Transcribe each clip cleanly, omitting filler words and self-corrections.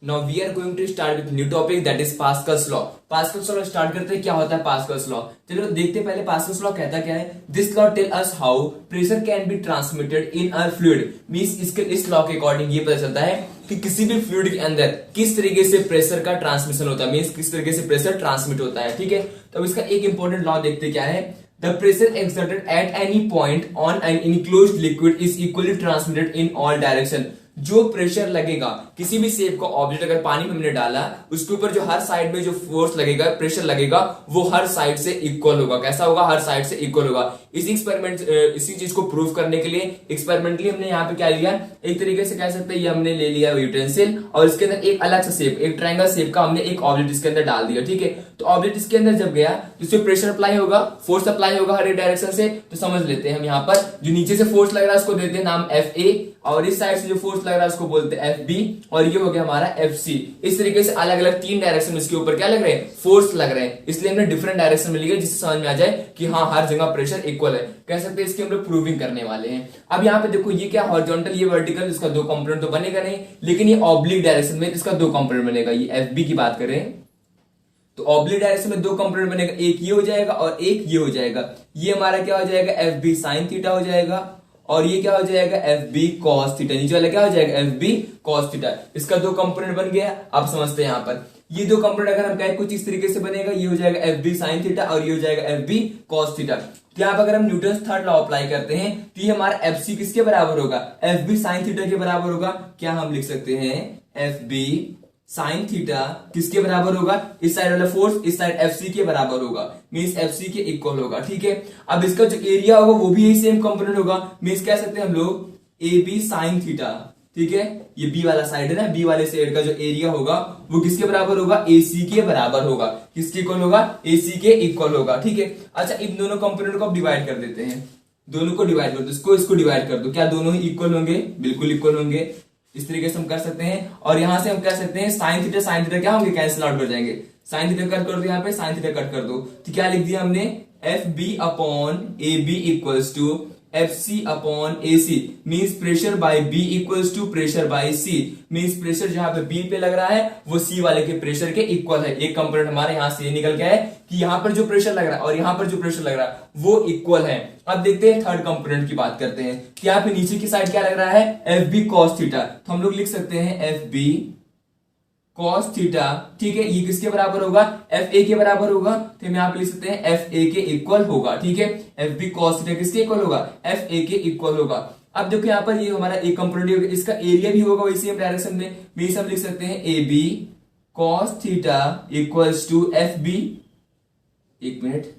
Now we are going to start with new topic that is Pascal's law. Pascal's law start करते हैं। क्या होता है Pascal's law? चलो देखते पहले पास्कल्स लॉ कहता क्या है। This law tell us how pressure can be transmitted in a fluid. Means इसके इस लॉ के अकॉर्डिंग ये पता चलता है कि किसी भी फ्लूइड के अंदर किस तरीके से प्रेशर का ट्रांसमिशन होता है, मींस किस तरीके से प्रेशर ट्रांसमिट होता है। ठीक है, तो इसका एक इंपॉर्टेंट लॉ देखते क्या है। The pressure exerted at any point on an enclosed liquid is equally transmitted in all direction. जो प्रेशर लगेगा किसी भी शेप का ऑब्जेक्ट अगर पानी में हमने डाला, उसके ऊपर जो हर साइड में जो फोर्स लगेगा, प्रेशर लगेगा, वो हर साइड से इक्वल होगा। कैसा होगा? हर साइड से इक्वल होगा। इसी चीज को प्रूव करने के लिए एक्सपेरिमेंटली हमने यहाँ पे क्या लिया, एक तरीके से कह सकते हैं ये हमने ले लिया यूटेंसिल और इसके अंदर एक अलग सा शेप, एक ट्रायंगल शेप का हमने एक ऑब्जेक्ट इसके अंदर डाल दिया। ठीक है, तो ऑब्जेक्ट इसके अंदर जब गया तो इसमें प्रेशर अप्लाई होगा, फोर्स अप्लाई होगा हर एक डायरेक्शन से। तो समझ लेते हैं हम यहाँ पर जो नीचे से फोर्स लग रहा है उसको देते हैं नाम FA, और इस साइड से जो फोर्स लग रहा है उसको बोलते हैं FB, और ये हो गया हमारा FC। इस तरीके से अलग अलग 3 डायरेक्शन में इसके ऊपर क्या लग रहे हैं, फोर्स लग रहे हैं। इसलिए हमने डिफरेंट डायरेक्शन में लिया जिससे समझ में आ जाए कि हाँ हर जगह प्रेशर इक्वल है। कह सकते हैं इसकी हम लोग प्रूविंग करने वाले हैं। अब यहाँ पे देखो ये क्या हॉरिजॉन्टल, ये वर्टिकल, इसका 2 कंपोनेंट तो बनेगा नहीं, लेकिन ये ऑब्लिक डायरेक्शन में इसका 2 कंपोनेंट बनेगा। ये FB की बात करें तो ऑब्लिक डायरेक्शन में 2 कंपोनेंट बनेगा, एक ये हो जाएगा और एक ये हो जाएगा। ये हमारा क्या हो जाएगा, FB साइन थीटा हो जाएगा, और ये क्या हो जाएगा, FB कॉस थीटा। नीचे वाला क्या हो जाएगा, FB कॉस थीटा। इसका 2 कंपोनेंट बन गया। आप समझते हैं यहाँ पर ये 2 कंपोनेंट अगर हम कहें कुछ इस तरीके से बनेगा, ये हो जाएगा FB साइन थीटा और ये हो जाएगा FB कॉस थीटा। तो यहाँ पर अगर हम न्यूटन थर्ड लॉ अप्लाई करते हैं तो ये हमारा FC किसके बराबर होगा, FB साइन थीटा के बराबर होगा। क्या हम लिख सकते हैं, FB साइन थीटा किसके बराबर होगा, इस साइड वाला फोर्स इस साइड FC के बराबर होगा, मींस FC के इक्वल होगा। ठीक है, अब इसका जो एरिया होगा वो भी यही सेम कंपोनेंट होगा, मींस कह सकते हैं हम लोग AB साइन थीटा। ठीक है, ये B वाला साइड है ना, B वाले साइड का जो एरिया होगा वो किसके बराबर होगा, AC के बराबर होगा। किसके इक्वल होगा, AC के इक्वल होगा। ठीक है, अच्छा इन दोनों कंपोनेंट को आप डिवाइड कर देते हैं, दोनों को डिवाइड कर दो, इसको डिवाइड कर दो। क्या दोनों ही इक्वल होंगे, बिल्कुल इक्वल होंगे। इस तरीके से हम कर सकते हैं, और यहां से हम कह सकते हैं साइन थीटा क्या होंगे, कैंसिल आउट कर जाएंगे। साइन थीटा कट कर दो, यहाँ पे साइन थीटा कट कर दो, तो क्या लिख दिया हमने, FB upon AB equals to FC upon AC, means pressure by B equals to pressure by C। Means pressure जहां पे B पे लग रहा है वो C वाले के प्रेशर के इक्वल है। एक कंपोनेंट हमारे यहां से निकल गया है कि यहां पर जो प्रेशर लग रहा है और यहां पर जो प्रेशर लग रहा है वो इक्वल है। अब देखते हैं थर्ड कंपोनेंट की बात करते हैं कि यहाँ पे नीचे की साइड क्या लग रहा है, FB cos थीटा। तो हम लोग लिख सकते हैं FB cos थीटा। ठीक है, ये किसके बराबर होगा, FA के बराबर होगा। तो हम यहाँ पे लिख सकते हैं FA के इक्वल होगा। ठीक है, FB cos थीटा किसके इक्वल होगा, FA के इक्वल होगा। अब देखो यहाँ पर ये हमारा एक कंपोनेंट होगा, इसका एरिया भी होगा वही सेम डायरेक्शन में, मींस हम लिख सकते हैं AB cos theta equals to FB, एक मिनट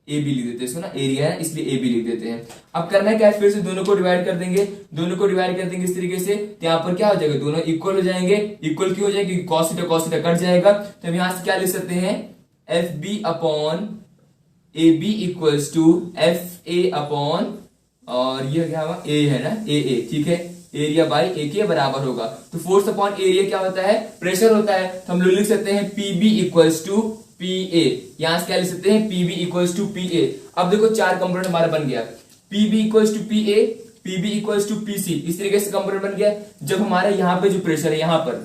AB लिख देते हैं इसको ना, एरिया है इसलिए AB लिख देते हैं। अब करना क्या है, फिर से दोनों को डिवाइड कर देंगे, इस तरीके से। तो यहाँ पर क्या हो जाएगा, दोनों इक्वल हो जाएंगे। इक्वल क्यों हो जाएगा, cos थीटा कट जाएगा। तो हम यहां से क्या लिख सकते हैं, FB upon AB equals to FA upon, और ये क्या होगा, A है ना, AA। ठीक है, एरिया बाय A के बराबर होगा। तो फोर्स अपॉन एरिया क्या होता है, प्रेशर होता है। तो हम लोग लिख सकते हैं PB इक्वल्स टू PA। यहां से क्या लिख सकते हैं, PB इक्वल्स टू PA। अब देखो 4 कंपोनेंट हमारा बन गया, PB equals to PA, PB equals to PC। इस तरीके से कंपोनेंट बन गया। जब हमारे यहाँ पे जो प्रेशर है, यहाँ पर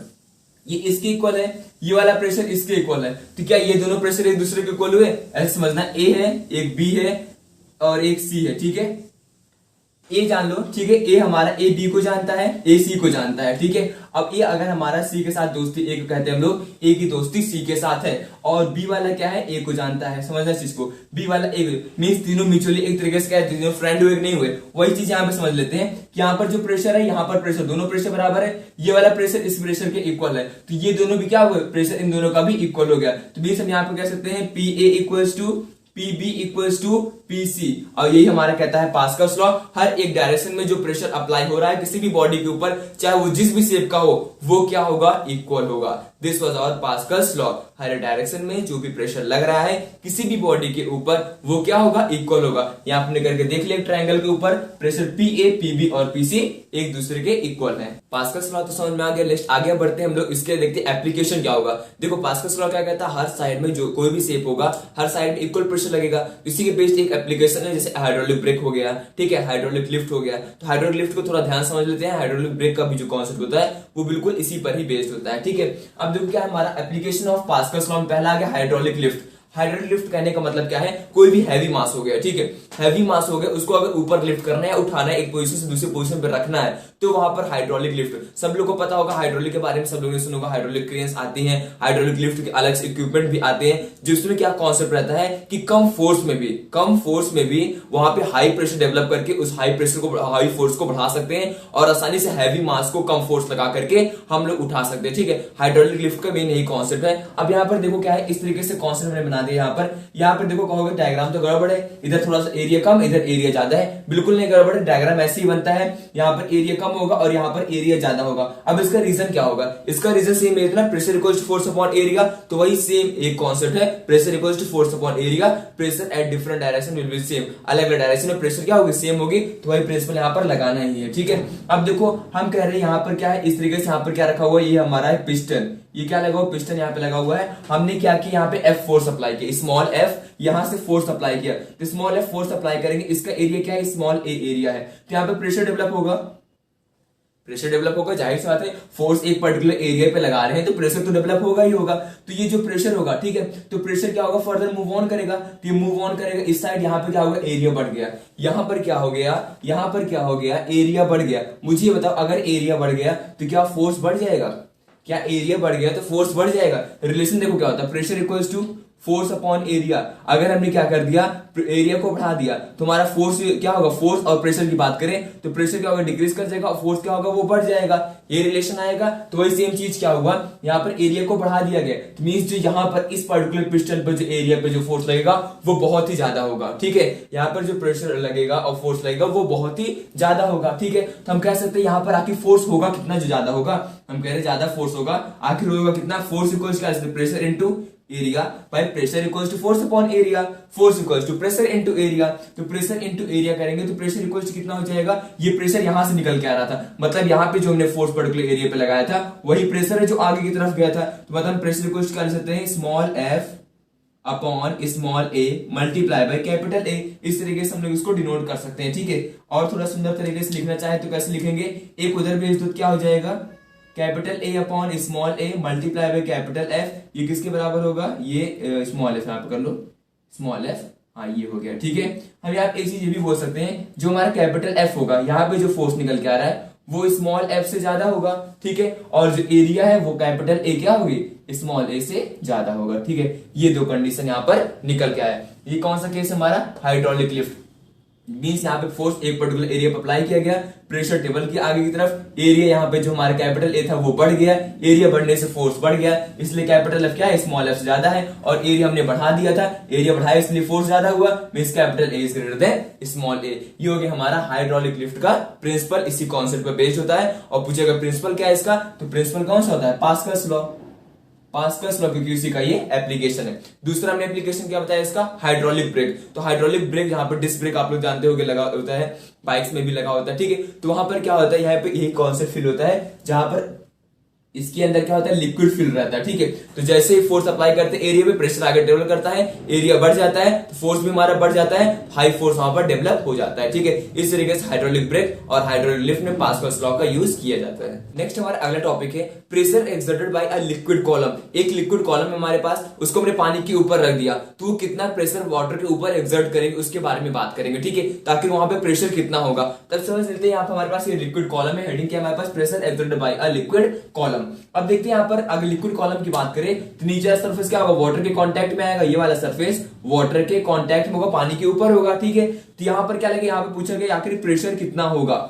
ये इसके इक्वल है, ये वाला प्रेशर इसके इक्वल है, तो क्या ये दोनों प्रेशर एक दूसरे के इक्वल हुए, ऐसे समझना। A है, एक B है और एक C है। ठीक है, A जान लो। ठीक है, A हमारा A B को जानता है, A C को जानता है। ठीक है, अब A अगर हमारा C के साथ दोस्ती, A को कहते हैं हम लोग A की दोस्ती C के साथ है, और B वाला क्या है, A को जानता है। समझना इस चीज को, B वाला A मींस तीनों म्यूचुअली एक तरीके से क्या है, तीनों फ्रेंड हुए नहीं हुए। वही चीज यहाँ पे समझ लेते हैं कि यहाँ पर जो प्रेशर है, यहाँ पर प्रेशर, दोनों प्रेशर बराबर है। ये वाला प्रेशर इस प्रेशर के इक्वल है, तो ये दोनों भी क्या हुए, प्रेशर इन दोनों का भी इक्वल हो गया। तो मींस हम यहाँ पे कह सकते हैं PA equals to PB equals to PC। और यही हमारा कहता है पास्कल्स लॉ, हर एक डायरेक्शन में जो प्रेशर अप्लाई हो रहा है किसी भी बॉडी के ऊपर, चाहे वो जिस भी शेप का हो, वो क्या होगा, इक्वल होगा। This was our Pascal's law. हर डायरेक्शन में जो भी प्रेशर लग रहा है किसी भी बॉडी के ऊपर, वो क्या होगा, इक्वल होगा। यहाँ आपने करके देख लिया, ट्रायंगल के ऊपर प्रेशर PA, PB और PC एक दूसरे के इक्वल हैं। पास्कल्स लॉ तो समझ में आ गया। लिस्ट आगे बढ़ते हैं हम लोग, इसके देखते हैं एप्लीकेशन क्या होगा। देखो पास्कल्स लॉ क्या कहता है, हर साइड में जो कोई भी शेप होगा हर साइड में इक्वल प्रेशर लगेगा। इसी के बेस्ड एक एप्लीकेशन है, जैसे हाइड्रोलिक ब्रेक हो गया, ठीक है, हाइड्रोलिक लिफ्ट हो गया। तो हाइड्रोलिक लिफ्ट को थोड़ा ध्यान समझ लेते हैं। हाइड्रोलिक ब्रेक का भी जो कॉन्सेप्ट होता है वो बिल्कुल इसी पर ही बेस्ड होता है, ठीक है। अब देखो क्या है हमारा एप्लीकेशन ऑफ पास्कल्स लॉ में पहला आ गया हाइड्रोलिक लिफ्ट। हाइड्रोलिक लिफ्ट कहने का मतलब क्या है, कोई भी हैवी मास हो गया, ठीक है, हैवी मास हो गया, उसको अगर ऊपर लिफ्ट करना है या उठाना है, एक पोजीशन से दूसरी पोजीशन पर रखना है, तो वहां पर हाइड्रोलिक लिफ्ट। सब लोगों को पता होगा हाइड्रोलिक के बारे में, सब लोगों ने सुना होगा हाइड्रोलिक क्रेन्स आती हैं, हाइड्रोलिक लिफ्ट के अलग से इक्विपमेंट भी आते हैं, जिसमें क्या कॉन्सेप्ट रहता है कि कम फोर्स में भी वहां पे हाई प्रेशर डेवलप करके उस हाई फोर्स को बढ़ा सकते हैं और आसानी से हैवी मास को कम फोर्स लगा करके हम लोग उठा सकते हैं, ठीक है। हाइड्रोलिक लिफ्ट का मेन यही कॉन्सेप्ट है। अब यहाँ पर देखो क्या है, इस तरीके से कॉन्सेप्ट मैंने बना दिया। यहाँ पर देखो कहोगे डायग्राम तो गड़बड़ है, इधर थोड़ा सा एरिया कम, इधर एरिया ज्यादा है। बिल्कुल नहीं गड़बड़ है, डायग्राम ऐसे ही बनता है। यहाँ पर एरिया कम होगा और यहाँ पर एरिया ज्यादा होगा। अब इसका रीजन क्या होगा, इसका रीजन सेम है ना, pressure equals to force upon area. तो वही सेम एक कॉन्सेप्ट है, pressure equals to force upon area. Pressure at different direction will be same, अलग अलग डायरेक्शन में प्रेशर क्या होगी, सेम होगी। तो वही प्रिंसिपल यहाँ पर लगाना ही है, ठीक है। अब देखो हम कह रहे हैं यहाँ पर क्या है, इस तरीके से यहाँ पर क्या रखा हुआ है, ये हमारा है पिस्टन। ये क्या लगा हुआ, पिस्टन यहाँ पे लगा हुआ है। हमने क्या किया, यहाँ पे F फोर्स अप्लाई किया, स्मॉल f यहां से फोर्स अप्लाई किया, तो स्मॉल f फोर्स अप्लाई करेंगे। इसका एरिया क्या है, स्मॉल a एरिया है। तो यहाँ पे प्रेशर डेवलप होगा, जाहिर सी बात है, फोर्स एक पर्टिकुलर एरिया पे लगा रहे हैं तो प्रेशर तो डेवलप होगा ही होगा। तो ये जो प्रेशर होगा, ठीक है, तो प्रेशर क्या होगा, फर्दर मूव ऑन करेगा। तो ये मूव ऑन करेगा इस साइड, यहाँ पे क्या होगा, एरिया बढ़ गया। यहाँ पर क्या हो गया, एरिया बढ़ गया। मुझे बताओ अगर एरिया बढ़ गया तो क्या फोर्स बढ़ जाएगा, क्या एरिया बढ़ गया तो फोर्स बढ़ जाएगा। रिलेशन देखो क्या होता है, pressure equals to force upon area. अगर हमने क्या कर दिया, एरिया को बढ़ा दिया तो हमारा फोर्स क्या होगा, फोर्स और प्रेशर की बात करें तो प्रेशर क्या होगा, डिक्रीज कर जाएगा और फोर्स क्या होगा, वो बढ़ जाएगा। ये रिलेशन आएगा। तो वही सेम चीज क्या होगा, यहाँ पर एरिया को बढ़ा दिया गया, तो मींस जो यहाँ पर इस पर्टिकुलर पिस्टन पर जो एरिया पे जो फोर्स लगेगा वो बहुत ही ज्यादा होगा, ठीक है। यहाँ पर जो प्रेशर लगेगा और फोर्स लगेगा वो बहुत ही ज्यादा होगा, ठीक है। तो हम कह सकते हैं यहाँ पर आखिर फोर्स होगा कितना, जो ज्यादा होगा, हम कह रहे हैं ज्यादा फोर्स होगा। आखिर होगा कितना, फोर्स इक्वल्स क्या, pressure into area by pressure equals to force upon area. Force equals to pressure into area, तो प्रेशर इनटू एरिया करेंगे तो प्रेशर इक्वल्स टू कितना हो जाएगा, ये प्रेशर यहां से निकल के आ रहा था, मतलब यहाँ पे जो हमने फोर्स पर्टिकुलर एरिया पे लगाया था वही प्रेशर है जो आगे की तरफ गया था। तो मतलब प्रेशर इक्वल्स क्या लिख सकते हैं, small f upon small a multiply by capital A। इस तरीके से हम लोग इसको डिनोट कर सकते हैं, ठीक है। और थोड़ा सुंदर तरीके से लिखना चाहे तो कैसे लिखेंगे, एक उधर भेज दो क्या हो जाएगा, capital A upon small a multiply by capital F। ये किसके बराबर होगा, ये स्मॉल f यहाँ पे कर लो, स्मॉल f, हाँ ये हो गया, ठीक है। हम यहाँ एक चीज ये भी बोल सकते हैं, जो हमारा कैपिटल F होगा, यहाँ पे जो फोर्स निकल के आ रहा है वो स्मॉल f से ज्यादा होगा, ठीक है। और जो एरिया है वो कैपिटल A क्या होगी, स्मॉल a से ज्यादा होगा, ठीक है। ये दो कंडीशन यहाँ पर निकल के आया। ये कौन सा केस हमारा, हाइड्रोलिक लिफ्ट। मींस यहाँ पे फोर्स एक पर्टिकुलर एरिया पर अप्लाई किया गया, प्रेशर टेबल की आगे की तरफ, एरिया यहाँ पे जो हमारा कैपिटल ए था वो बढ़ गया, एरिया बढ़ने से फोर्स बढ़ गया, इसलिए कैपिटल एफ क्या है, स्मॉल एफ से ज्यादा है। और एरिया हमने बढ़ा दिया था, एरिया बढ़ाया इसलिए फोर्स ज्यादा हुआ, means capital A is greater than small A. ये हो गया हमारा हाइड्रोलिक लिफ्ट का प्रिंसिपल, इसी कॉन्सेप्ट पर बेस्ड होता है। और पूछेगा प्रिंसिपल क्या है इसका, तो प्रिंसिपल कौन सा होता है, पास्कल्स लॉ। पास्कल्स लॉ क्योंकि उसी का ये एप्लीकेशन है। दूसरा हमने एप्लीकेशन क्या बताया इसका, हाइड्रोलिक ब्रेक। तो हाइड्रोलिक ब्रेक जहां पर डिस्क ब्रेक आप लोग जानते होंगे लगा होता है, बाइक्स में भी लगा होता है, ठीक है। तो वहां पर क्या होता है, यहाँ पे यही कॉन्सेप्ट फील होता है, जहां पर इसके अंदर क्या होता है, लिक्विड फिल रहता है, ठीक है। तो जैसे ही फोर्स अप्लाई करते हैं एरिया पे, प्रेशर आगे डेवलप करता है, एरिया बढ़ जाता है तो फोर्स भी हमारा बढ़ जाता है, हाई फोर्स वहां पर डेवलप हो जाता है, ठीक है। इस तरीके से हाइड्रोलिक ब्रेक और हाइड्रोलिक लिफ्ट में पास्कल्स लॉ का यूज किया जाता है। नेक्स्ट हमारा अगला टॉपिक है pressure exerted by a liquid column. एक लिक्विड कॉलम है हमारे पास, उसको हमने पानी के ऊपर रख दिया, तो कितना प्रेशर वाटर के ऊपर एक्सर्ट करेंगे उसके बारे में बात करेंगे, ठीक है, ताकि वहां पे प्रेशर कितना होगा। तब समझ लेते हैं यहाँ पे हमारे पास ये लिक्विड कॉलम है, हेडिंग क्या हमारे पास, pressure exerted by a liquid column. अब देखते हैं पर अगर लिक्विड कॉलम की बात करें तो नीचे वाला सरफेस क्या होगा, वाटर के कांटेक्ट में आएगा, ये वाला सरफेस वाटर के कांटेक्ट में होगा, पानी के ऊपर होगा, ठीक है। तो यहां पर क्या लगे, यहां पे पूछा गया आखिर प्रेशर कितना होगा,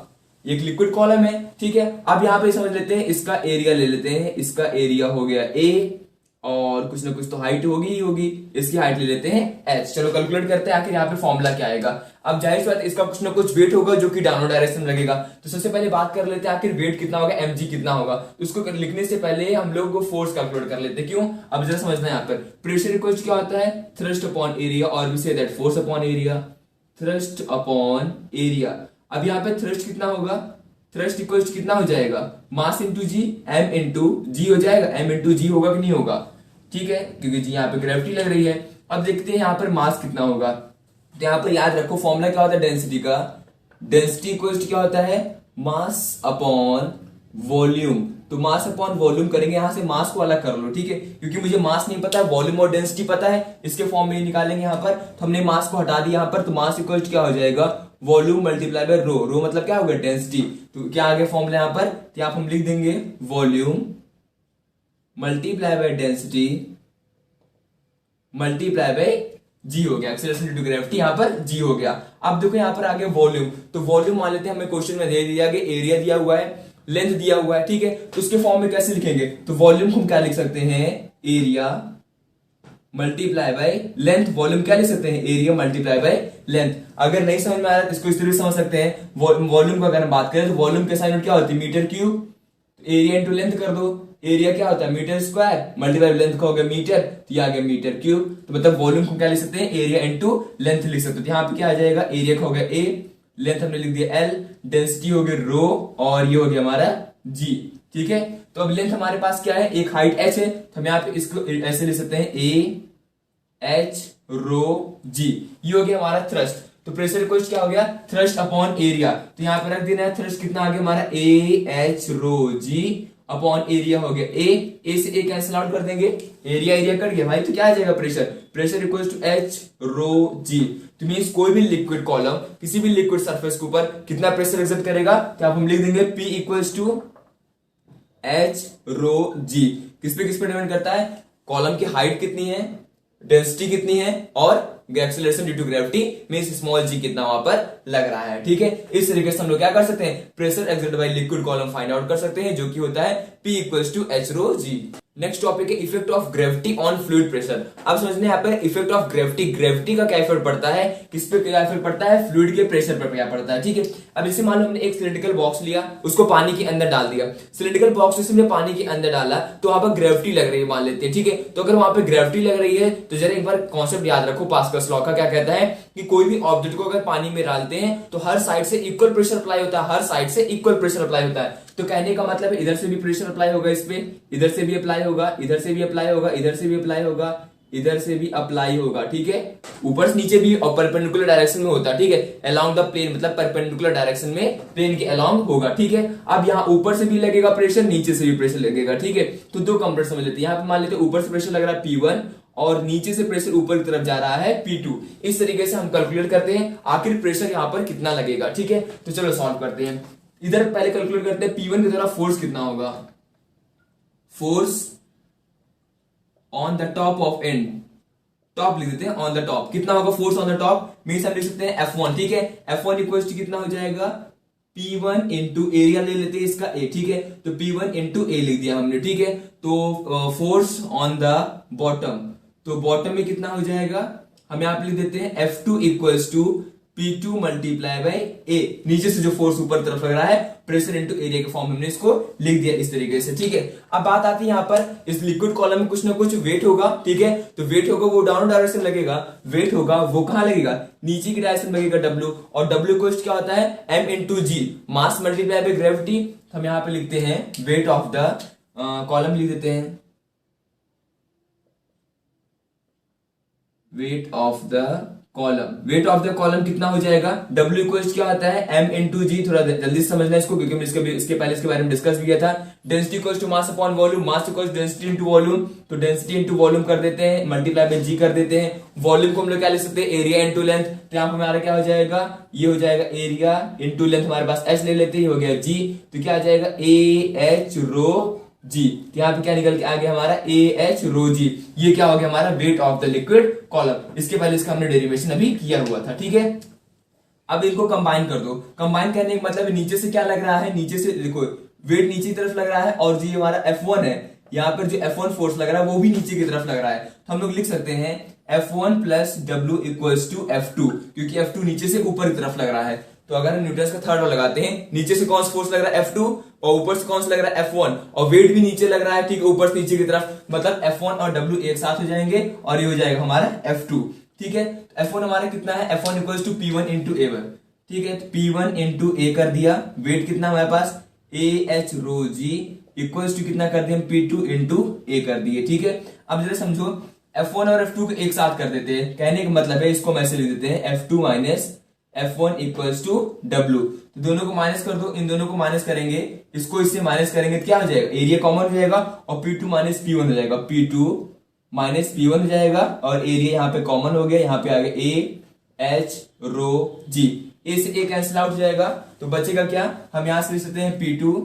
एक लिक्विड कॉलम है, ठीक है। अब यहां पे समझ लेते हैं, इसका एरिया ले लेते हैं, इसका एरिया हो गया ए और कुछ ना कुछ तो हाइट होगी ही होगी, इसकी हाइट ले लेते हैं h। चलो कैलकुलेट करते हैं आखिर यहाँ पे फॉर्मूला क्या आएगा। अब जाहिर सी बात इसका कुछ ना कुछ वेट होगा जो कि डाउनवर्ड डायरेक्शन में लगेगा। तो सबसे पहले बात कर लेते हैं आखिर वेट कितना होगा, mg कितना होगा। तो उसको लिखने से पहले हम लोग को फोर्स कैलकुलेट कर लेते हैं। क्यों, अब जरा समझना है यहाँ पर प्रेशर इक्वल्स क्या होता है, थ्रस्ट अपॉन एरिया, और we say that force upon area, thrust upon area. अब यहाँ पे थ्रस्ट कितना होगा, थ्रस्ट इक्वल टू कितना हो जाएगा, मास इंटू जी, एम इंटू जी हो जाएगा, एम इंटू जी होगा कि नहीं होगा, ठीक है, क्योंकि जी यहाँ पे ग्रेविटी लग रही है। अब देखते हैं यहाँ पर मास कितना होगा। तो यहाँ पर याद रखो फॉर्मूला क्या होता है डेंसिटी का, डेंसिटी इक्वल टू क्या होता है, मास अपॉन वॉल्यूम। तो मास अपॉन वॉल्यूम करेंगे, यहां से मास को अलग कर लो, ठीक है, क्योंकि मुझे मास नहीं पता है, वॉल्यूम और डेंसिटी पता है, इसके फॉर्म में निकालेंगे यहाँ पर। तो हमने मास को हटा दिया यहाँ पर, तो मास इक्वल टू क्या हो जाएगा, वॉल्यूम मल्टीप्लाई बाय रो, रो मतलब क्या होगा डेंसिटी। तो क्या आगे फॉर्मूला यहाँ पर, तो यहाँ हम लिख देंगे volume multiply by density multiply by g हो गया, एक्सेलरेशन ड्यू टू ग्रेविटी यहाँ पर जी हो गया। अब देखो यहाँ पर आ गया वॉल्यूम, तो वॉल्यूम मान लेते हैं हमें क्वेश्चन में दे दिया गया, एरिया दिया हुआ है, लेंथ दिया हुआ है, ठीक है, तो उसके फॉर्म में कैसे लिखेंगे, तो वॉल्यूम हम क्या लिख सकते हैं, area multiply by length. Volume क्या लिख सकते हैं, एरिया मल्टीप्लाई बाय लेंथ। अगर नहीं समझ में आ रहा है इसको इस तरह समझ सकते हैं, वॉल्यूम को अगर हम बात करें तो वॉल्यूम के साइन क्या होती है, metre cube, area into length कर दो, एरिया क्या होता है मीटर स्क्वायर, मल्टीप्लाई लेंथ का हो गया मीटर, तो ये आ गया मीटर क्यूब। तो मतलब वॉल्यूम को क्या लिख सकते हैं, एरिया इंटू लेंथ लिख सकते हैं। यहाँ पे क्या आ जाएगा, एरिया का हो गया ए, लेंथ हमने लिख दिया एल, डेंसिटी हो गया रो, और ये हो गया हमारा जी, ठीक है। तो अब लेंथ हमारे पास क्या है, एक हाइट एच है, तो हम यहाँ पे इसको ऐसे लिख सकते हैं ए एच रो जी, ये हो गया हमारा थ्रस्ट। तो प्रेशर इक्वल क्या हो गया, थ्रस्ट अपॉन एरिया, तो यहाँ पे रख देना है थ्रस्ट कितना आ गया हमारा, A H rho g upon area हो गया ए से ए कैंसिल आउट कर देंगे, एरिया एरिया कट गया भाई, तो क्या आ जाएगा pressure, pressure equal to h rho g. तो मींस कोई भी लिक्विड कॉलम किसी भी लिक्विड सरफेस के ऊपर कितना प्रेशर एक्सर्ट करेगा, तो आप हम लिख देंगे P equals to h rho जी। किस पे डिपेंड करता है, कॉलम की हाइट कितनी है, डेंसिटी कितनी है, और acceleration due to gravity means small g कितना वहां पर लग रहा है, ठीक है। इस तरीके से हम लोग क्या कर सकते हैं, pressure exerted by liquid column find out कर सकते हैं, जो कि होता है P equals to h rho g. Next topic है effect of gravity on fluid pressure. अब समझने यहाँ पर इफेक्ट ऑफ ग्रेविटी, ग्रेविटी का क्या इफेक्ट पड़ता है, किस पे क्या इफेक्ट पड़ता है, फ्लूइड के प्रेशर पर क्या पड़ता है, ठीक है। अब इसे मान लो हमने एक सिलिंड्रिकल बॉक्स लिया, उसको पानी के अंदर डाल दिया, सिलिंड्रिकल बॉक्स से हमने पानी के अंदर डाला, तो वहां पर ग्रेविटी लग रही है मान लेते हैं, ठीक है। तो अगर वहां पर ग्रेविटी लग रही है, तो जरा एक बार कॉन्सेप्ट याद रखो, पास्कल्स लॉ का क्या कहता है कि कोई भी ऑब्जेक्ट को अगर पानी में डालते हैं तो हर साइड से इक्वल प्रेशर अप्लाई होता है, हर साइड से इक्वल प्रेशर अप्लाई होता है। तो कहने का मतलब है इधर से भी प्रेशर अप्लाई होगा, इस पे इधर से भी अप्लाई होगा, इधर से भी अप्लाई होगा, इधर से भी अप्लाई होगा, इधर से भी अप्लाई होगा, ठीक है। ऊपर से नीचे भी और परपेंडिकुलर डायरेक्शन में होता है, ठीक है, अलोंग द प्लेन मतलब परपेंडिकुलर डायरेक्शन में प्लेन के अलोंग होगा, ठीक है। अब यहाँ ऊपर से भी लगेगा प्रेशर, नीचे से भी प्रेशर लगेगा, ठीक है। तो दो कंपोनेंट समझ लेते हैं, यहाँ पे मान लेते हैं ऊपर से प्रेशर लग रहा है P1 और नीचे से प्रेशर ऊपर की तरफ जा रहा है P2। इस तरीके से हम कैलकुलेट करते हैं आखिर प्रेशर यहाँ पर कितना लगेगा, ठीक है। तो चलो सॉल्व करते हैं। इधर पहले कैलकुलेट करते हैं P1 की तरफ फोर्स कितना होगा, force on the top of and, top लिख देते हैं ऑन द टॉप, कितना होगा force on the top, means हम लिख सकते हैं F1, ठीक है। F1 इक्वल्स टू कितना हो जाएगा, P1 इंटू एरिया ले लेते हैं इसका A, ठीक है। तो P1 इंटू A लिख दिया हमने, ठीक है। तो फोर्स ऑन द बॉटम, तो बॉटम में कितना हो जाएगा, हम यहाँ पे लिख देते हैं F2 equals to P2 multiply by A, नीचे से जो फोर्स ऊपर तरफ लग रहा है प्रेशर इंटू एरिया के फॉर्म में हमने इसको लिख दिया इस तरीके से, ठीक है। अब बात आती है यहाँ पर इस लिक्विड कॉलम में कुछ ना कुछ वेट होगा, ठीक है। तो वेट होगा वो डाउन डायरेक्शन लगेगा, वेट होगा वो कहां लगेगा, नीचे की डायरेक्शन लगेगा W, और W को क्या होता है M into g, mass multiply by gravity. हम यहाँ पे लिखते हैं वेट ऑफ द कॉलम लिख देते हैं, wait of the column, wait of the column कितना हो जाएगा, W इक्वल्स क्या होता है M इंटू जी। थोड़ा जल्दी से समझना इसको, क्योंकि मैंने इसके पहले इसके बारे में डिस्कस भी किया था। Density equals to mass upon volume, mass equals density into volume, तो डेंसिटी इंटू वॉल्यूम कर देते हैं, मल्टीप्लाई बाय जी कर देते हैं। वॉल्यूम को हम लोग क्या लिख सकते हैं, एरिया इंटू लेंथ, तो यहाँ पर हमारा क्या हो जाएगा, ये हो जाएगा एरिया इंटू लेंथ, हमारे पास H ले लेते हैं, हो गया जी, तो क्या आ जाएगा A H रो जी। तो यहाँ पे क्या निकल के आ गया हमारा A H रो जी, ये क्या हो गया हमारा wait of the liquid column. इसके पहले इसका हमने डेरिवेशन अभी किया हुआ था, ठीक है। अब इनको कंबाइन कर दो, कंबाइन करने का मतलब नीचे से क्या लग रहा है, नीचे से देखो वेट नीचे की तरफ लग रहा है, और जी हमारा F1 है, यहाँ पर जो F1 फोर्स लग रहा है वो भी नीचे की तरफ लग रहा है। तो हम लोग लिख सकते हैं F1 plus W equals to F2, क्योंकि F2 नीचे से ऊपर की तरफ लग रहा है। तो अगर हम न्यूटन का थर्ड लॉ लगाते हैं, नीचे से कौन सा फोर्स लग रहा है F2, और ऊपर से कौन सा लग रहा है F1, और वेट भी नीचे लग रहा है, ठीक है, ऊपर से नीचे की तरफ, मतलब F1 और W एक साथ हो जाएंगे, और ये हो जाएगा हमारा F2, ठीक है। F1 हमारा कितना है, F1 equals to P1 into A1, ठीक है, तो P1 इंटू ए कर दिया, वेट कितना हमारे पास AH rho g equals to कितना कर दिया, P2 इंटू ए कर दिए। ठीक है, अब जरा समझो F1 और F2 को एक साथ कर देते हैं, कहने का मतलब है इसको हम ऐसे लिख देते हैं F2 minus F1 equals to W। तो दोनों को माइनस कर दो, इन दोनों को माइनस करेंगे, इसको इससे माइनस करेंगे तो क्या हो जाएगा, एरिया कॉमन हो जाएगा और P2 माइनस P1 हो जाएगा, P2 माइनस P1 हो जाएगा और एरिया यहाँ पे कॉमन हो गया, यहाँ पे आ गया AH रो जी, ए से ए कैंसिल आउट हो जाएगा, तो बचेगा क्या, हम यहां से लिख सकते हैं P2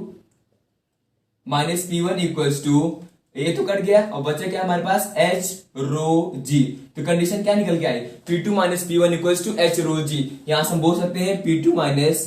minus P1 equals to ए तो कट गया और बचा क्या हमारे पास H रो जी। तो कंडीशन क्या निकल के आई, P2 minus P1 equals to H rho g. यहां से हम बोल सकते हैं P2 minus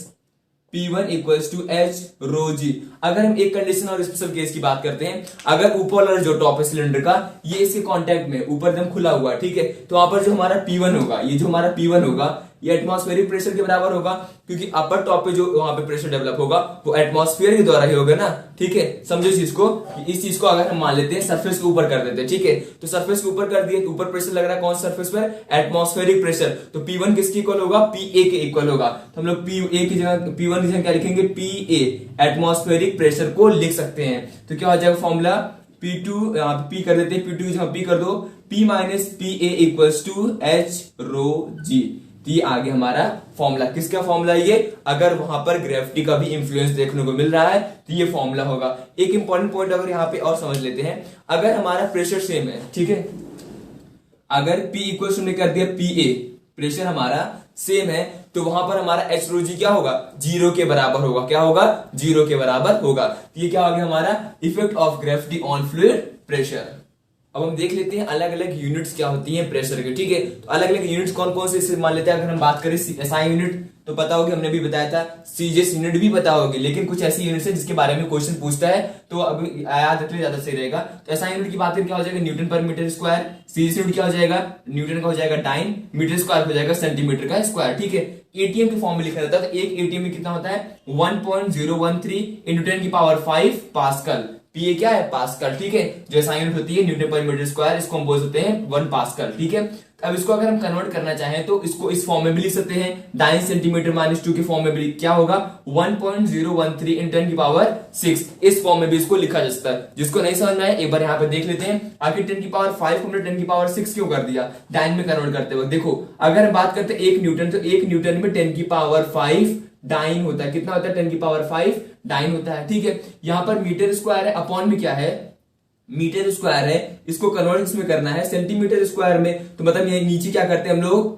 P1 equals to H rho g. अगर हम एक कंडीशन और स्पेशल केस की बात करते हैं, अगर ऊपर वाला जो टॉप है सिलेंडर का ये इसके कांटेक्ट में ऊपर एकदम खुला हुआ है, ठीक है, तो वहां पर जो हमारा P1 होगा, ये जो हमारा P1 होगा ये एटमॉस्फेरिक प्रेशर के बराबर होगा, क्योंकि अपर टॉप पे जो वहां पे प्रेशर डेवलप होगा वो एटमॉस्फेयर के द्वारा ही होगा ना। ठीक है, समझो इस चीज को, इस चीज को अगर हम मान लेते हैं सरफेस के ऊपर कर देते हैं, ठीक है, तो सरफेस के ऊपर कर दिए, ऊपर प्रेशर लग रहा है कौन सा सरफेस पर, एटमॉस्फेरिक प्रेशर, तो P1 किसके इक्वल होगा, PA के इक्वल होगा। तो हम लोग PA की जगह P1 की जगह क्या लिखेंगे, PA एटमॉस्फेरिक प्रेशर को लिख सकते हैं। तो क्या हो जाएगा फॉर्मूला, P2 यहाँ पे P कर देते हैं, P2 की जगह P कर दो, P minus PA equals to H rho g. तो ये आगे हमारा फॉर्मूला, किसका फॉर्मूला ये, अगर वहां पर ग्रेविटी का भी इंफ्लुएंस देखने को मिल रहा है तो ये फॉर्मूला होगा। एक इंपॉर्टेंट पॉइंट अगर यहाँ पे और समझ लेते हैं, अगर हमारा प्रेशर सेम है, ठीक है, अगर P इक्वल हमने कर दिया PA, प्रेशर हमारा सेम है, तो वहां पर हमारा H रो जी क्या होगा, जीरो के बराबर होगा, क्या होगा, जीरो के बराबर होगा। तो ये क्या हो गया हमारा effect of gravity on fluid pressure. अब हम देख लेते हैं अलग अलग यूनिट्स क्या होती हैं प्रेशर के, ठीक है, तो अलग अलग यूनिट्स कौन कौन से मान लेते हैं। अगर हम बात करें SI यूनिट तो पता होगी, हमने भी बताया था, CGS यूनिट भी पता होगी, लेकिन कुछ ऐसी यूनिट्स है जिसके बारे में क्वेश्चन पूछता है तो अब याद रखने ज्यादा सही रहेगा। तो SI यूनिट की बात करें क्या हो जाएगा, न्यूटन पर मीटर स्क्वायर, CGS यूनिट क्या हो जाएगा, न्यूटन का हो जाएगा डाइन, मीटर स्क्वायर हो जाएगा सेंटीमीटर का स्क्वायर। ठीक है, ATM की फॉर्म में लिखा जाता है, तो एक ATM में कितना होता है 1.013 इंटू 10 की पावर 5 पास्कल। PA क्या है, पास्कल। ठीक है, जो SI यूनिट होती है न्यूटन पर मीटर स्क्वायर, इसको हम बोल सकते हैं 1 पास्कल। ठीक है, अब इसको अगर हम कन्वर्ट करना चाहें तो इसको इस फॉर्म में भी लिख सकते हैं, डाइन सेंटीमीटर माइनस 2 के फॉर्म में भी क्या होगा 1.013 इन 10 की पावर 6, इस फॉर्म में भी इसको लिखा जा सकता है। जिसको नहीं समझ में आए एक बार यहाँ पे देख लेते हैं, आखिर 10 की पावर 5 हमने 10 की पावर 6 क्यों कर दिया डाइन में कन्वर्ट करते वक्त। देखो अगर हम बात करते हैं 1 न्यूटन, तो 1 न्यूटन में 10 की पावर 5 डाइन होता है, कितना होता है 10 की पावर 5 डाइन होता है। ठीक है, यहां पर मीटर स्क्वायर है, अपॉन में क्या है मीटर स्क्वायर है, इसको कन्वर्ट इसमें करना है सेंटीमीटर स्क्वायर में, तो मतलब ये नीचे क्या करते हैं हम लोग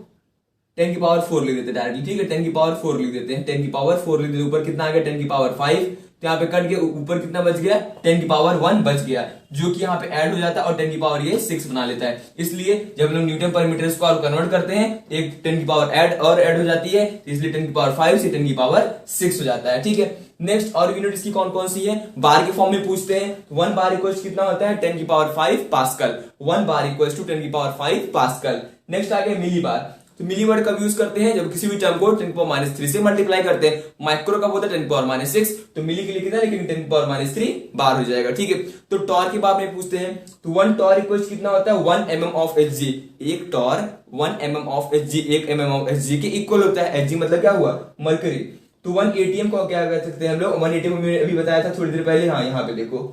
10 की पावर 4 लिख देते हैं डायरेक्टली। ठीक है, 10 की पावर 4 लिख देते हैं, 10 की पावर 4 लिख देते हैं, ऊपर कितना आ गया 10 की पावर 5, तो यहाँ पे कट के ऊपर कितना बच गया 10 की पावर 1 बच गया, जो कि यहाँ पे ऐड हो जाता है और 10 की पावर ये 6 बना लेता है। इसलिए जब लोग न्यूटन पर मीटर स्क्वायर कन्वर्ट करते हैं, एक 10 की पावर ऐड हो जाती है, इसलिए 10 की पावर 5 से 10 की पावर 6 हो जाता है। ठीक है, नेक्स्ट और यूनिट इसकी कौन कौन सी है, बार के फॉर्म में पूछते हैं, 1 बार इक्वल कितना होता है 10 की power 5 pascal, 1 bar equal to 10 की पावर 5 पास्कल। नेक्स्ट आ गया मिली बार, तो मिली वर्ड कब यूज करते हैं, जब किसी भी टर्म को 10 की पावर -3 से मल्टीप्लाई करते हैं। माइक्रो कब होता है 10 की पावर -6, तो मिली के लिए कितना, लेकिन 10 की पावर -3 बार हो जाएगा। ठीक है, तो टॉर की बात में पूछते हैं, तो 1 टॉर इक्वल कितना होता है 1 mm ऑफ Hg, एक torr 1 mm of Hg, 1 mm of Hg के इक्वल होता है। Hg मतलब क्या हुआ मरकरी, तो 1 ATM को क्या कर सकते हैं हम लोग, 1 ATM में अभी बताया था थोड़ी देर पहले, हाँ यहाँ पे देखो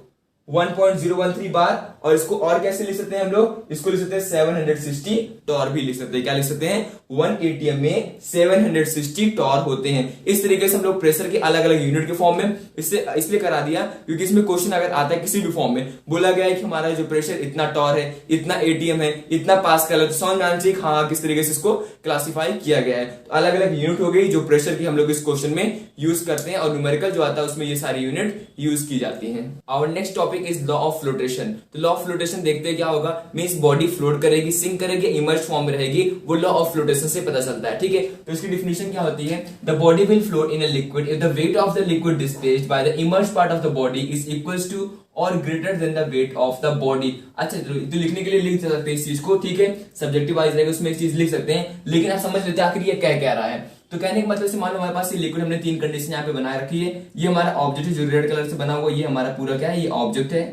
1.013 बार, और इसको और कैसे लिख सकते हैं हम लोग, इसको लिख सकते हैं 760 टॉर भी लिख सकते हैं। क्या लिख सकते हैं 1 ATM में 760 टॉर होते हैं। इस तरीके से हम लोग प्रेशर के अलग अलग यूनिट के फॉर्म में इससे इसलिए करा दिया क्योंकि इसमें क्वेश्चन अगर आता है किसी भी फॉर्म में, बोला गया है कि हमारा जो प्रेशर इतना टॉर है, इतना ATM है, इतना पास्कल है, तो समझ में आना चाहिए हाँ किस तरीके से इसको क्लासिफाई किया गया है। तो अलग अलग यूनिट हो गई जो प्रेशर की हम लोग इस क्वेश्चन में यूज करते हैं, और न्यूमेरिकल जो आता है उसमें ये सारी यूनिट यूज की जाती है। और next topic is law of flotation. तो लॉ ऑफ फ्लोटेशन देखते हैं क्या होगा, मींस बॉडी फ्लोट करेगी, सिंक करेगी, इमर्ज फॉर्म में रहेगी, वो लॉ ऑफ फ्लोटेशन से पता चलता है। ठीक है, तो इसकी डिफिनेशन क्या होती है, the body will float in a liquid if the weight of the liquid displaced by the immersed part of the body is equals to or greater than the weight of the body. अच्छा, तो लिखने के लिए लिख सकते हैं इस चीज को, ठीक है, सब्जेक्टिव वाइज रहेगा उसमें एक चीज लिख सकते हैं, लेकिन आप समझ लेते हैं आखिर ये क्या रहा है। तो कहने का मतलब से मान लो हमारे पास ये लिक्विड, हमने 3 कंडीशन यहाँ पे बनाए रखी है, ये हमारा ऑब्जेक्ट है जो रेड कलर से बना हुआ, ये हमारा पूरा क्या है, ये ऑब्जेक्ट है,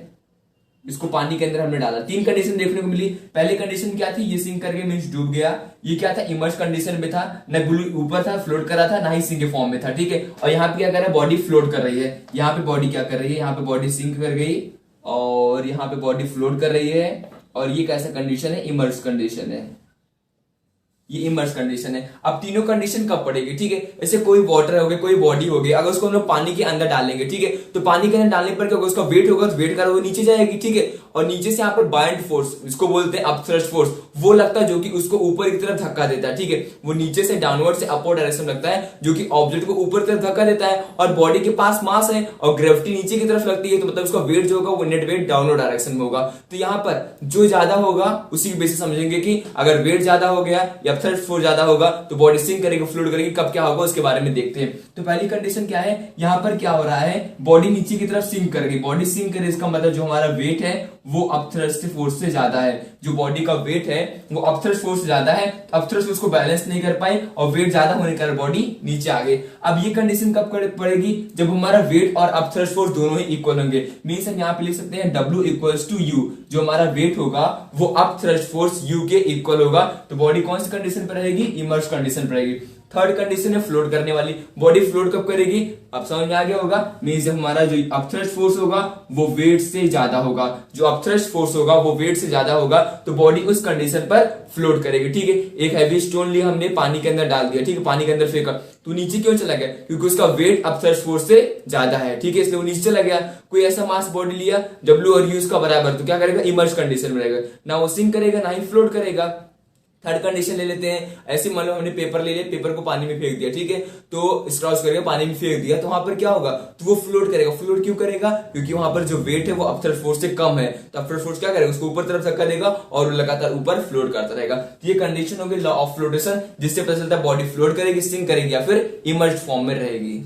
इसको पानी के अंदर हमने डाला। 3 कंडीशन देखने को मिली। पहली कंडीशन क्या थी, ये सिंक करके मींस डूब गया। ये क्या था, इमर्ज कंडीशन में था, न ब्लू ऊपर था फ्लोट कर रहा था, ना ही सिंक के फॉर्म में था, ठीक है। और यहाँ पे क्या कर रहा है, बॉडी फ्लोट कर रही है। यहाँ पे बॉडी क्या कर रही है, यहाँ पे बॉडी सिंक कर गई और यहाँ पे बॉडी फ्लोट कर रही है। और ये कैसा कंडीशन है, इमर्ज कंडीशन है, ये इमर्ज कंडीशन है। अब तीनों कंडीशन कब पड़ेगी, ठीक है। ऐसे कोई वाटर हो गया, कोई बॉडी हो गई, अगर उसको हम लोग पानी के अंदर डालेंगे, ठीक है, तो पानी के अंदर डालने पर क्या होगा, उसका वेट होगा, तो वेट का वो नीचे जाएगी, ठीक है। और नीचे से यहाँ पर बाइंड फोर्स, इसको बोलते हैं अपथ्रस्ट फोर्स, वो लगता है जो कि उसको ऊपर की तरफ धक्का देता है, ठीक है। वो नीचे से डाउनवर्ड से अपवर्ड डायरेक्शन लगता है, जो कि ऑब्जेक्ट को ऊपर की तरफ धक्का देता है। और बॉडी के पास मास है और ग्रेविटी नीचे की तरफ लगती है, तो मतलब उसका वेट जो होगा वो नेट वेट डाउनवर्ड डायरेक्शन में होगा। तो यहाँ पर जो ज्यादा होगा उसी की बेसिस समझेंगे कि अगर वेट ज्यादा हो गया या अपथ्रस्ट फोर्स ज्यादा होगा तो बॉडी सिंक करेगी, फ्लूइड करेगी, कब क्या होगा उसके बारे में देखते हैं। तो पहली कंडीशन क्या है, यहां पर क्या हो रहा है, बॉडी नीचे की तरफ सिंक करेगी। बॉडी सिंक करे इसका मतलब जो हमारा वेट है वो अपथ्रस्ट फोर्स से ज्यादा है। जो बॉडी का वेट है वो अपथ्रस्ट फोर्स से ज्यादा है, अपथ्रस्ट फोर्स को बैलेंस नहीं कर पाए और वेट ज्यादा होने के कारण बॉडी नीचे आ गई। अब ये कंडीशन कब पड़ेगी, जब हमारा वेट और अपथ्रस्ट फोर्स दोनों ही इक्वल होंगे। मींस हम यहाँ पे लिख सकते हैं W इक्वल्स टू U। जो हमारा वेट होगा वो अपथ्रस्ट फोर्स U के इक्वल होगा। तो बॉडी कौन सी कंडीशन पर रहेगी, इमर्ज कंडीशन पर रहेगी। थर्ड कंडीशन है फ्लोट करने वाली। बॉडी फ्लोट कब करेगी, अब समझ में आ गया होगा। मींस हमारा जो अपथ्रस्ट फोर्स होगा वो वेट से ज्यादा होगा, जो अपथ्रस्ट फोर्स होगा वो वेट से ज्यादा होगा, तो बॉडी उस कंडीशन पर फ्लोट करेगी, ठीक है। एक हैवी स्टोन लिया हमने, पानी के अंदर डाल दिया, ठीक है, पानी के अंदर फेंका, तो नीचे क्यों चला गया, क्योंकि उसका वेट अपथ्रस्ट फोर्स से ज्यादा है, ठीक है, इसलिए वो नीचे चला गया। कोई ऐसा मास बॉडी लिया W और U उसका बराबर, तो क्या करेगा, इमर्ज कंडीशन में रहेगा, ना वो सिंक करेगा ना ही फ्लोट करेगा। थर्ड कंडीशन ले लेते हैं। ऐसे मान लो हमने पेपर ले लिया, पेपर को पानी में फेंक दिया, ठीक है, तो क्रॉस करके पानी में फेंक दिया, तो वहां पर क्या होगा, तो वो फ्लोट करेगा। फ्लोट क्यों करेगा, क्योंकि वहां पर जो वेट है वो अपथ्रस्ट फोर्स से कम है, तो अपथ्रस्ट फोर्स क्या करेगा, उसको ऊपर तरफ धक्का देगा और वो लगातार ऊपर फ्लोट करता रहेगा। ये कंडीशन होगी लॉ ऑफ फ्लोटेशन, जिससे पता चलता है बॉडी फ्लोट करेगी, सिंक करेगी या फिर इमर्ज्ड फॉर्म में रहेगी।